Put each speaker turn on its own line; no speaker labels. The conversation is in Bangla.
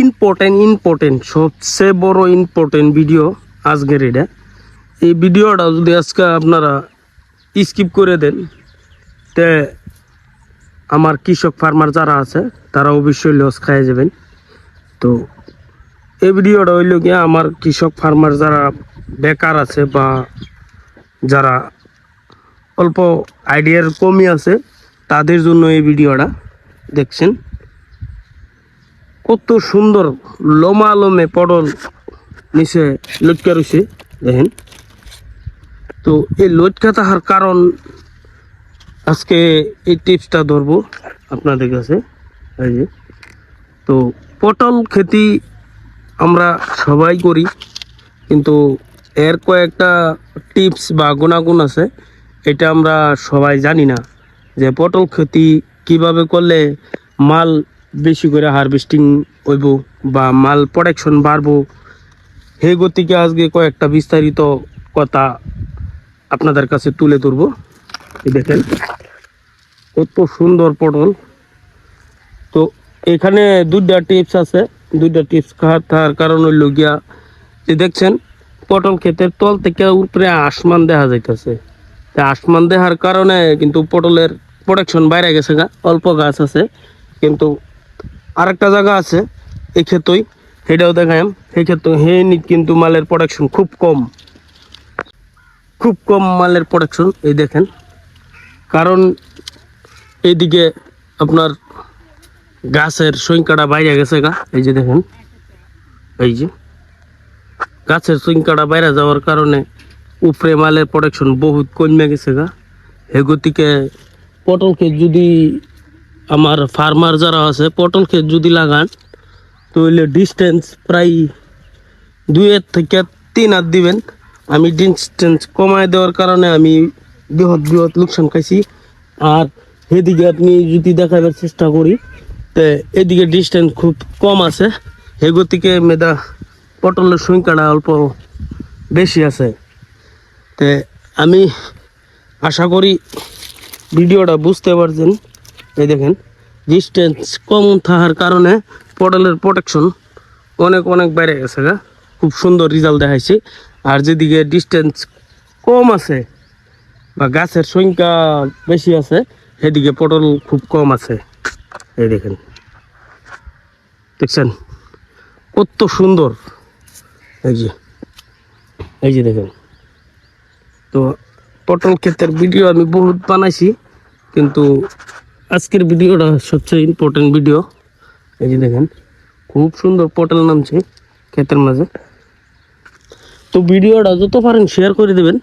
ইম্পর্টেন্ট সবচেয়ে বড় ইম্পর্টেন্ট ভিডিও আজকের এটা। এই ভিডিওটা যদি আজকে আপনারা স্কিপ করে দেন তে আমার কৃষক ফার্মার যারা আছে তারা অবশ্যই লস খাইয়ে যাবেন। তো এই ভিডিওটা হইল গিয়ে আমার কৃষক ফার্মার যারা বেকার আছে বা যারা অল্প আইডিয়ার কমই আছে তাদের জন্য এই ভিডিওটা দেখছেন। কত সুন্দর লোমালোমে পটল নিচে লটকা রয়েছে দেখেন। তো এই লটকা থাকার কারণ আজকে এই টিপসটা ধরবো আপনাদের কাছে। এই যে তো পটল খেতি আমরা সবাই করি, কিন্তু এর কয়েকটা টিপস বা গুণাগুণ আছে এটা আমরা সবাই জানি না, যে পটল খেতি কিভাবে করলে মাল বেশি করে হারভেস্টিং হইব বা মাল প্রোডাকশন বাড়বো। সেই গতিকে আজকে কয়েকটা বিস্তারিত কথা আপনাদের কাছে তুলে ধরবো। দেখেন কত সুন্দর পটল। তো এখানে দুইটা টিপস আছে, দুইটা টিপস থাকার কারণ হইল গিয়া যে দেখছেন পটল ক্ষেতের তল থেকে উপরে আসমান দেখা যাইতেছে। আসমান দেখার কারণে কিন্তু পটলের প্রোডাকশন বাইরে গেছে গা, অল্প গাছ আছে, কিন্তু আরেকটা জায়গা আছে এই ক্ষেত্রেই সেটাও দেখাম। সেই ক্ষেত্রে কিন্তু মালের প্রোডাকশন খুব কম মালের প্রোডাকশন। এই দেখেন, কারণ এইদিকে আপনার গাছের সংখ্যাটা বাইরে গেছে গা। এই যে দেখেন, এই যে গাছের সংখ্যাটা বাইরে যাওয়ার কারণে উপরে মালের প্রোডাকশন বহুত কমে গেছে গা। এই গতিকে পটল ক্ষেত যদি আমার ফার্মার যারা আছে পটল ক্ষেত যদি লাগান তাহলে ডিস্টেন্স প্রায় 2 থেকে 3 হাত দিবেন। আমি ডিস্টেন্স কমায় দেওয়ার কারণে আমি বৃহৎ লোকসান খাইছি। আর এদিকে আপনি যদি দেখাবার চেষ্টা করি তো এদিকে ডিস্টেন্স খুব কম আছে, সেই গতিকে মেধা পটলের সংখ্যাটা অল্প বেশি আছে। তো আমি আশা করি ভিডিওটা বুঝতে পারছেন। এই দেখেন ডিস্টেন্স কম থাকার কারণে পটলের প্রোটেকশন অনেক বাইরে গেছে গা, খুব সুন্দর রেজাল্ট দেখাইছে। আর যেদিকে ডিস্টেন্স কম আছে বা গাছের সংখ্যা বেশি আছে সেদিকে পটল খুব কম আছে। এই দেখেন, দেখছেন কত সুন্দর। এই যে দেখেন। তো পটল ক্ষেতের ভিডিও আমি বহুত বানাইছি, কিন্তু আজকের ভিডিওটা সবচেয়ে ইম্পর্টেন্ট ভিডিও। এই যে দেখেন খুব সুন্দর পটল নামছে ক্ষেতের মাঝে। তো ভিডিওটা যত পারেন শেয়ার করে দেবেন।